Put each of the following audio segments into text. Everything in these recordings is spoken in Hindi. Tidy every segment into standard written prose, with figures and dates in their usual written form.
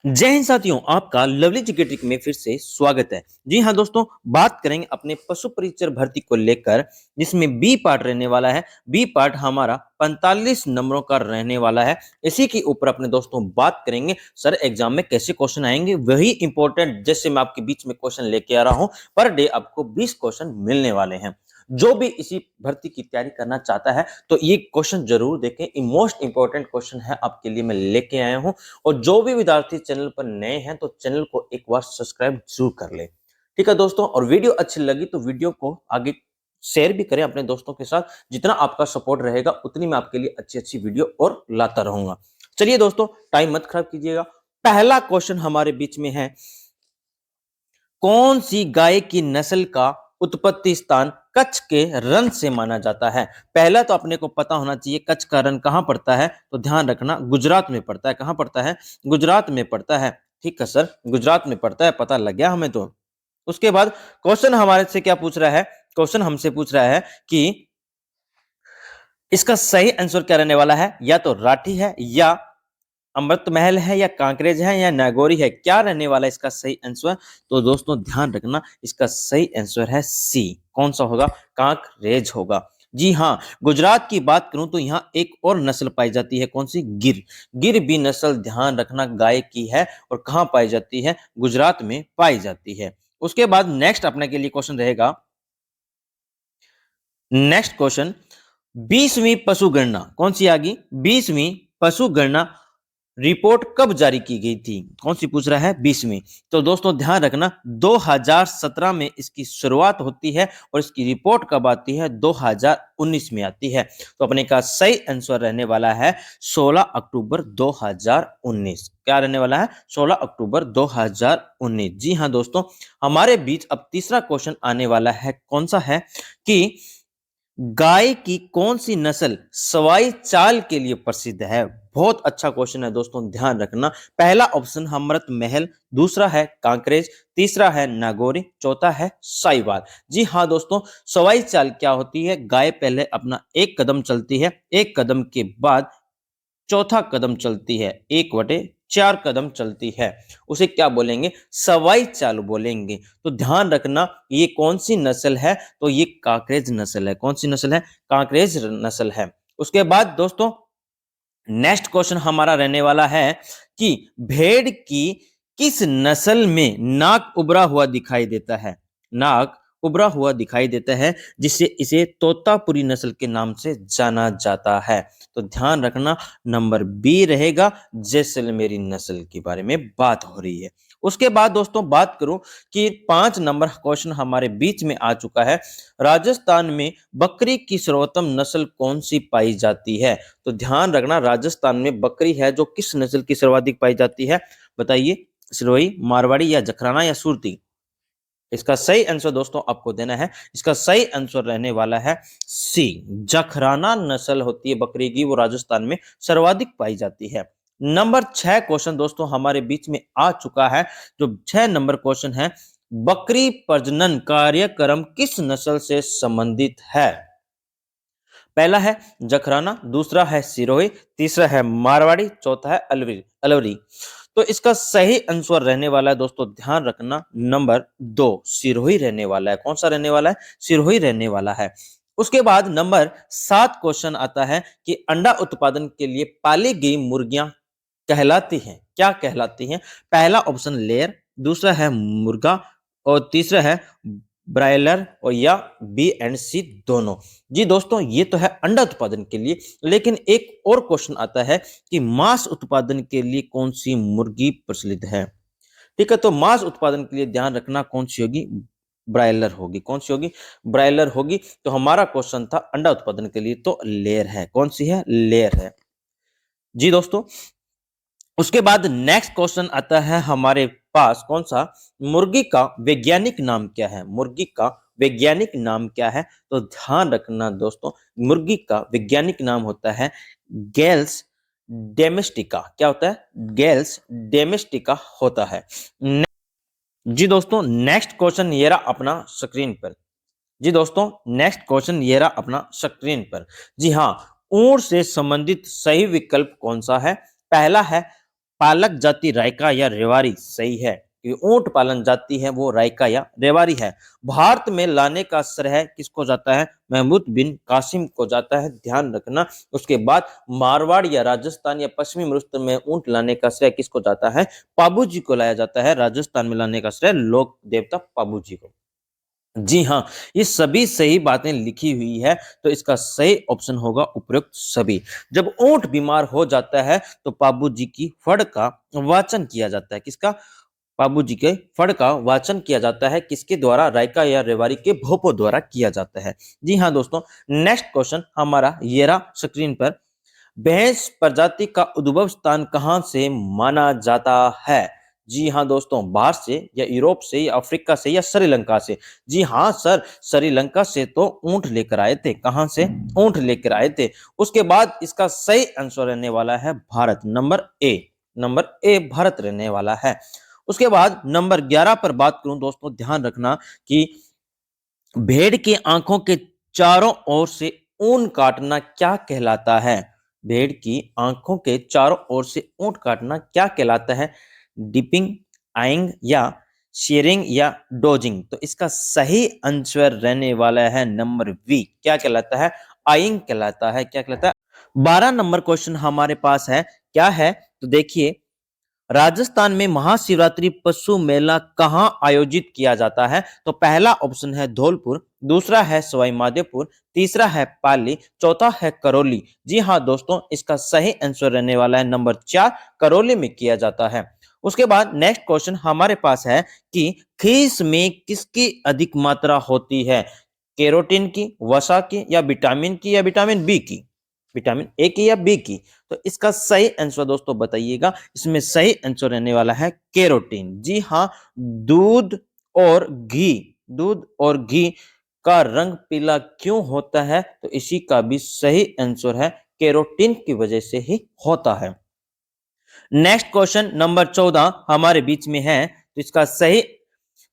जय हिंद साथियों, आपका लवली जीके ट्रिक में फिर से स्वागत है। जी हाँ दोस्तों, बात करेंगे अपने पशु परिचर भर्ती को लेकर, जिसमें बी पार्ट रहने वाला है। बी पार्ट हमारा 45 नंबरों का रहने वाला है। इसी के ऊपर अपने दोस्तों बात करेंगे सर एग्जाम में कैसे क्वेश्चन आएंगे, वही इंपॉर्टेंट जैसे मैं आपके बीच में क्वेश्चन लेके आ रहा हूं। पर डे आपको 20 क्वेश्चन मिलने वाले हैं। जो भी इसी भर्ती की तैयारी करना चाहता है तो ये क्वेश्चन जरूर देखें। ये मोस्ट इंपॉर्टेंट क्वेश्चन है आपके लिए मैं लेके आया हूं। और जो भी विद्यार्थी चैनल पर नए हैं तो चैनल को एक बार सब्सक्राइब जरूर कर ले। ठीक है दोस्तों, और वीडियो अच्छी लगी तो वीडियो को आगे शेयर भी करें अपने दोस्तों के साथ। जितना आपका सपोर्ट रहेगा उतनी मैं आपके लिए अच्छी अच्छी वीडियो और लाता रहूंगा। चलिए दोस्तों, टाइम मत खराब कीजिएगा। पहला क्वेश्चन हमारे बीच में है, कौन सी गाय की नस्ल का उत्पत्ति स्थान कच्छ के रन से माना जाता है। पहला तो अपने को पता होना चाहिए कच्छ का रन कहां पड़ता है, तो ध्यान रखना गुजरात में पड़ता है। कहां पड़ता है? गुजरात में पड़ता है। ठीक है सर, गुजरात में पड़ता है, पता लग गया हमें तो। उसके बाद क्वेश्चन हमारे से क्या पूछ रहा है? क्वेश्चन हमसे पूछ रहा है कि इसका सही आंसर क्या रहने वाला है, या तो राठी है, या अमृत महल है, या कांकरेज है, या नागौरी है। क्या रहने वाला है इसका सही आंसर? तो दोस्तों ध्यान रखना, इसका सही आंसर है सी। कौन सा होगा? कांकरेज होगा। जी हाँ, गुजरात की बात करूं तो यहाँ एक और नस्ल पाई जाती है। कौन सी? गिर। गिर भी नस्ल ध्यान रखना गाय की है, और कहां पाई जाती है? गुजरात में पाई जाती है। उसके बाद नेक्स्ट अपने के लिए क्वेश्चन रहेगा। नेक्स्ट क्वेश्चन, 20वीं पशु गणना कौन सी आ गई? 20वीं पशु गणना रिपोर्ट कब जारी की गई थी? कौन सी पूछ रहा है? 20वीं। तो दोस्तों ध्यान रखना, 2017 में इसकी शुरुआत होती है, और इसकी रिपोर्ट कब आती है? 2019 में आती है। तो अपने का सही आंसर रहने वाला है 16 अक्टूबर 2019। क्या रहने वाला है? 16 अक्टूबर 2019। जी हाँ दोस्तों, हमारे बीच अब तीसरा क्वेश्चन आने वाला है। कौन सा है कि गाय की कौन सी नस्ल सवाई चाल के लिए प्रसिद्ध है? बहुत अच्छा क्वेश्चन है दोस्तों, ध्यान रखना। पहला ऑप्शन अमृत महल, दूसरा है कांकरेज, तीसरा है नागौरी, चौथा है साहिवाल। जी हाँ दोस्तों, सवाई चाल क्या होती है? गाय पहले अपना एक कदम चलती है, एक कदम के बाद चौथा कदम चलती है, 1/4 कदम चलती है, उसे क्या बोलेंगे? सवाई चाल बोलेंगे। तो ध्यान रखना, ये कौन सी नस्ल है? तो ये कांकरेज नस्ल है। कौन सी नस्ल है? कांकरेज नस्ल है। उसके बाद दोस्तों नेक्स्ट क्वेश्चन हमारा रहने वाला है कि भेड़ की किस नस्ल में नाक उभरा हुआ दिखाई देता है? नाक उभरा हुआ दिखाई देता है, जिससे इसे तोतापुरी नस्ल के नाम से जाना जाता है। तो ध्यान रखना, नंबर बी रहेगा, जैसलमेरी नस्ल के बारे में बात हो रही है। उसके बाद दोस्तों बात करूं कि 5 नंबर क्वेश्चन हमारे बीच में आ चुका है। राजस्थान में बकरी की सर्वोत्तम नस्ल कौन सी पाई जाती है? तो ध्यान रखना, राजस्थान में बकरी है जो किस नस्ल की सर्वाधिक पाई जाती है? बताइए, सिरोही, मारवाड़ी, या जखराना, या सुरती? इसका सही आंसर दोस्तों आपको देना है। इसका सही आंसर रहने वाला है सी, जखराना नस्ल होती है बकरी की, वो राजस्थान में सर्वाधिक पाई जाती है। नंबर 6 क्वेश्चन दोस्तों हमारे बीच में आ चुका है। जो 6 नंबर क्वेश्चन है, बकरी प्रजनन कार्यक्रम किस नस्ल से संबंधित है? पहला है जखराना, दूसरा है सिरोही, तीसरा है मारवाड़ी, चौथा है अलवरी अलवरी। तो इसका सही आंसर रहने वाला है दोस्तों, ध्यान रखना, नंबर 2 सिरोही रहने वाला है। कौन सा रहने वाला है? सिरोही रहने वाला है। उसके बाद नंबर 7 क्वेश्चन आता है कि अंडा उत्पादन के लिए पाली गई मुर्गियां कहलाती हैं, क्या कहलाती हैं? पहला ऑप्शन लेयर, दूसरा है मुर्गा, और तीसरा है ब्रायलर, और या बी एंड सी दोनों। जी दोस्तों, ये तो है अंडा उत्पादन के लिए, लेकिन एक और क्वेश्चन आता है कि मांस उत्पादन के लिए कौन सी मुर्गी प्रचलित है? ठीक है, तो मांस उत्पादन के लिए ध्यान रखना कौन सी होगी? ब्रायलर होगी। कौन सी होगी? ब्रायलर होगी। तो हमारा क्वेश्चन था अंडा उत्पादन के लिए, तो लेयर है। कौन सी है? लेयर है। जी दोस्तों, उसके बाद नेक्स्ट क्वेश्चन आता है हमारे पास। कौन सा? मुर्गी का वैज्ञानिक नाम क्या है? मुर्गी का वैज्ञानिक नाम क्या है? तो ध्यान रखना दोस्तों, मुर्गी का वैज्ञानिक नाम होता है गैल्स डेमेस्टिका। क्या होता है? गैल्स डेमेस्टिका होता है। जी दोस्तों, नेक्स्ट क्वेश्चन ये रहा अपना स्क्रीन पर। जी दोस्तों, नेक्स्ट क्वेश्चन ये रहा अपना स्क्रीन पर। जी हाँ, ऊंट से संबंधित सही विकल्प कौन सा है? पहला है पालक जाति रायका या रेवाड़ी? सही है कि ऊंट पालन जाति है वो रायका या रेवाड़ी है। भारत में लाने का श्रेय किसको जाता है? महमूद बिन कासिम को जाता है, ध्यान रखना। उसके बाद मारवाड़ या राजस्थान या पश्चिमी मिरुस्तम में ऊंट लाने का श्रेय किसको जाता है? पाबू जी को लाया जाता है। राजस्थान में लाने का श्रेय लोक देवता पाबू जी को। जी हाँ, ये सभी सही बातें लिखी हुई है, तो इसका सही ऑप्शन होगा उपयुक्त सभी। जब ऊंट बीमार हो जाता है तो पाबू जी की फड़ का वाचन किया जाता है। किसका? पाबू जी के फड़ का वाचन किया जाता है। किसके द्वारा? रायका या रेवाड़ी के भोपो द्वारा किया जाता है। जी हाँ दोस्तों, नेक्स्ट क्वेश्चन हमारा ये रहा स्क्रीन पर। भैंस प्रजाति का उद्भव स्थान कहां से माना जाता है? जी हाँ दोस्तों, बाहर से या यूरोप से या अफ्रीका से या श्रीलंका से? जी हाँ सर, श्रीलंका से तो ऊंट लेकर आए थे। कहां से? ऊंट लेकर आए थे। उसके बाद इसका सही आंसर रहने वाला है Bharat, number A. Number A Bharat रहने वाला है। उसके बाद नंबर 11 पर बात करूं दोस्तों, ध्यान रखना कि भेड़ की आंखों के चारों ओर से ऊन काटना क्या कहलाता है? भेड़ की आंखों के चारों ओर से ऊन काटना क्या कहलाता है? डिपिंग, आइंग या शेयरिंग या डोजिंग? तो इसका सही आंसर रहने वाला है नंबर बी। क्या कहलाता है? आइंग कहलाता है। क्या कहलाता है? 12 नंबर क्वेश्चन हमारे पास है, क्या है तो देखिए, राजस्थान में महाशिवरात्रि पशु मेला कहां आयोजित किया जाता है? तो पहला ऑप्शन है धौलपुर, दूसरा है सवाई माधोपुर, तीसरा है पाली, चौथा है करौली। जी हाँ दोस्तों, इसका सही आंसर रहने वाला है नंबर 4, करौली में किया जाता है। उसके बाद नेक्स्ट क्वेश्चन हमारे पास है कि खीस में किसकी अधिक मात्रा होती है? कैरोटीन की, वसा की या विटामिन की या विटामिन बी की? विटामिन ए की या बी की? तो इसका सही आंसर दोस्तों बताइएगा। इसमें सही आंसर रहने वाला है कैरोटीन। जी हाँ, दूध और घी, दूध और घी का रंग पीला क्यों होता है? तो इसी का भी सही आंसर है कैरोटीन की वजह से ही होता है। नेक्स्ट क्वेश्चन नंबर 14 हमारे बीच में है, तो इसका सही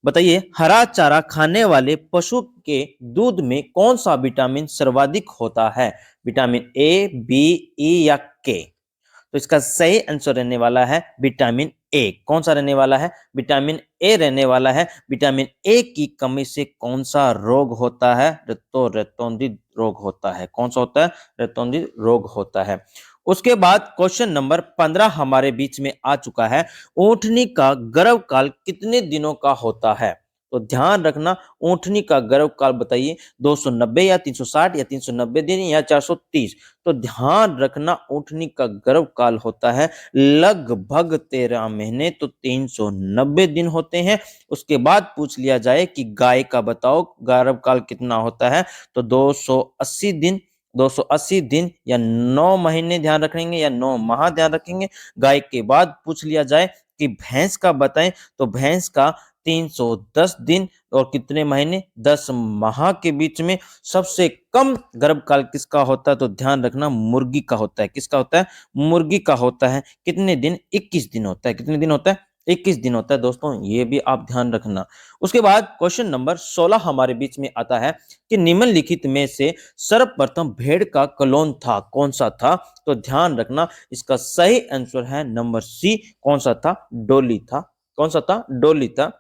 बताइए, हरा चारा खाने वाले पशु के दूध में कौन सा विटामिन सर्वाधिक होता है? विटामिन ए, बी, ई या के? तो इसका सही आंसर रहने वाला है विटामिन ए। कौन सा रहने वाला है? विटामिन ए रहने वाला है। विटामिन ए की कमी से कौन सा रोग होता है? रेतौंधी रोग होता है। कौन सा होता है? रेतौंधी रोग होता है। उसके बाद क्वेश्चन नंबर 15 हमारे बीच में आ चुका है। ऊंटनी का गर्भकाल कितने दिनों का होता है? तो ध्यान रखना, ऊंटनी का गर्भकाल बताइए, 290 या 360 या 390 दिन या 430? तो ध्यान रखना, ऊंटनी का गर्भकाल होता है लगभग 13 महीने, तो 390 दिन होते हैं। उसके बाद पूछ लिया जाए कि गाय का बताओ गर्भकाल कितना होता है? तो 280 दिन, 280 दिन या 9 महीने ध्यान रखेंगे या 9 माह ध्यान रखेंगे। गाय के बाद पूछ लिया जाए कि भैंस का बताएं, तो भैंस का 310 दिन और कितने महीने? 10 माह के बीच में। सबसे कम गर्भकाल किसका होता है? तो ध्यान रखना, मुर्गी का होता है। किसका होता है? मुर्गी का होता है। कितने दिन? 21 दिन होता है। कितने दिन होता है? 21 दिन होता है दोस्तों, ये भी आप ध्यान रखना। उसके बाद क्वेश्चन नंबर 16 हमारे बीच में आता है कि निम्नलिखित में से सर्वप्रथम भेड़ का क्लोन था, कौन सा था? तो ध्यान रखना, इसका सही आंसर है नंबर सी। कौन सा था? डोली था। कौन सा था? डोली था।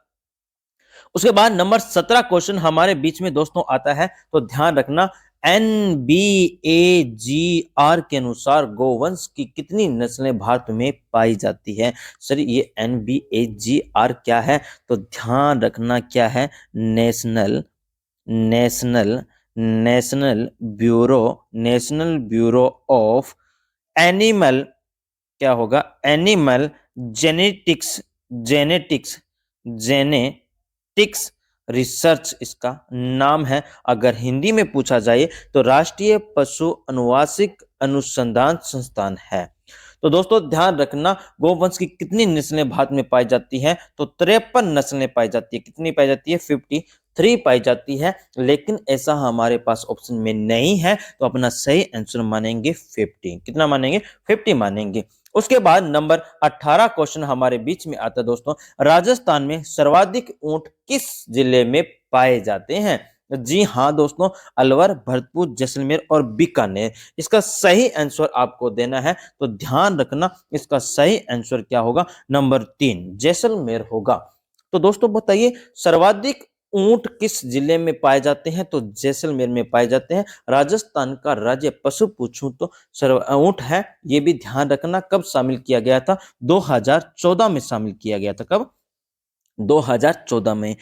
उसके बाद नंबर 17 क्वेश्चन हमारे बीच में दोस्तों आता है, तो ध्यान रखना, NBAGR के अनुसार गोवंश की कितनी नस्लें भारत में पाई जाती है? सर ये NBAGR क्या है? तो ध्यान रखना, क्या है? National national national bureau of animal, क्या होगा? Animal genetics, genetics genetics research इसका नाम है। अगर हिंदी में पूछा जाए तो राष्ट्रीय पशु अनुवांशिक अनुसंधान संस्थान है। तो दोस्तों ध्यान रखना, गोवंश की कितनी नस्लें भारत में पाई जाती हैं? तो 53 नस्लें पाई जाती है। कितनी पाई जाती है? 53 पाई जाती है। लेकिन ऐसा हमारे पास ऑप्शन में नहीं है, तो अपना सही आंसर मानेंगे 50। कितना मानेंगे? 50 मानेंगे। उसके बाद नंबर 18 क्वेश्चन हमारे बीच में आता है दोस्तों, राजस्थान में सर्वाधिक ऊंट किस जिले में पाए जाते हैं? जी हाँ दोस्तों, अलवर, भरतपुर, जैसलमेर और बीकानेर। इसका सही आंसर आपको देना है, तो ध्यान रखना इसका सही आंसर क्या होगा, नंबर 3 जैसलमेर होगा। तो दोस्तों बताइए, सर्वाधिक ऊंट किस जिले में पाए जाते हैं, तो जैसलमेर में पाए जाते हैं। राजस्थान का राज्य पशु पूछूं तो ऊंट है, ये भी ध्यान रखना। कब शामिल किया गया था, 2014 में शामिल किया गया था। कब, 2014 में।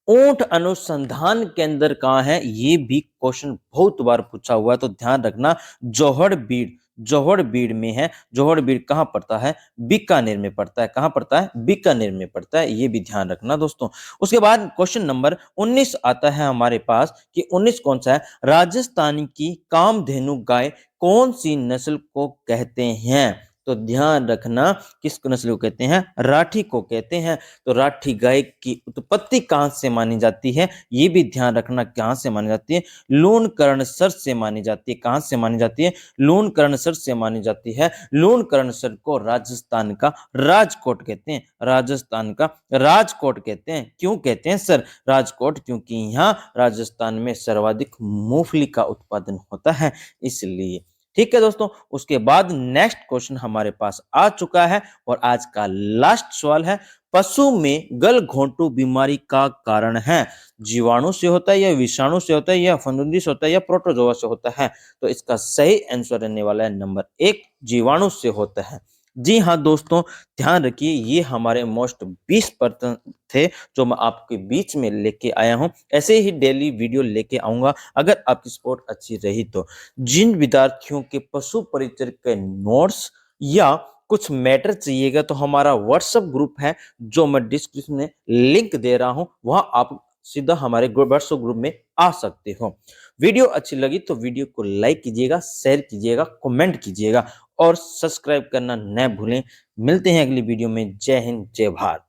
ऊंट अनुसंधान केंद्र कहाँ है, ये भी क्वेश्चन बहुत बार पूछा हुआ है, तो ध्यान रखना। जोहड़बीड़, जोहड़बीड़ में है। जोहड़बीड़ कहाँ पड़ता है, बीकानेर में पड़ता है। कहाँ पड़ता है, बीकानेर में पड़ता है, ये भी ध्यान रखना दोस्तों। उसके बाद क्वेश्चन नंबर 19 आता है हमारे पास, कि 19 कौन सा है, राजस्थान की कामधेनु गाय कौन सी नस्ल को कहते हैं। तो ध्यान रखना, किस नस्ल को कहते हैं, राठी को कहते हैं। तो राठी गाय की उत्पत्ति कहां से मानी जाती है, ये भी ध्यान रखना, कहां से मानी जाती है, लूणकरणसर से मानी जाती है। कहां से मानी जाती है, लूणकरणसर से मानी जाती है। लूणकरणसर को राजस्थान का राजकोट कहते हैं। राजस्थान का राजकोट कहते हैं। क्यों कहते हैं सर राजकोट, क्योंकि यहाँ राजस्थान में सर्वाधिक मूंगफली का उत्पादन होता है, इसलिए। ठीक है दोस्तों, उसके बाद नेक्स्ट क्वेश्चन हमारे पास आ चुका है, और आज का लास्ट सवाल है, पशु में गलघोंटू बीमारी का कारण है, जीवाणु से होता है, या विषाणु से होता है, या फफूंदी से होता है, या प्रोटोजोआ से होता है। तो इसका सही आंसर रहने वाला है नंबर 1, जीवाणु से होता है। जी हाँ दोस्तों, ध्यान रखिए, ये हमारे मोस्ट 20 प्रश्न थे जो मैं आपके बीच में लेके आया हूं। ऐसे ही डेली वीडियो लेके आऊंगा, अगर आपकी सपोर्ट अच्छी रही तो। जिन विद्यार्थियों के पशु परिचय के नोट्स या कुछ मैटर चाहिएगा, तो हमारा व्हाट्सएप ग्रुप है, जो मैं डिस्क्रिप्शन में लिंक दे रहा हूं, वहां आप सीधा हमारे व्हाट्सएप ग्रुप में आ सकते हो। वीडियो अच्छी लगी तो वीडियो को लाइक कीजिएगा, शेयर कीजिएगा, कमेंट कीजिएगा, और सब्सक्राइब करना न भूलें। मिलते हैं अगली वीडियो में। जय हिंद, जय भारत।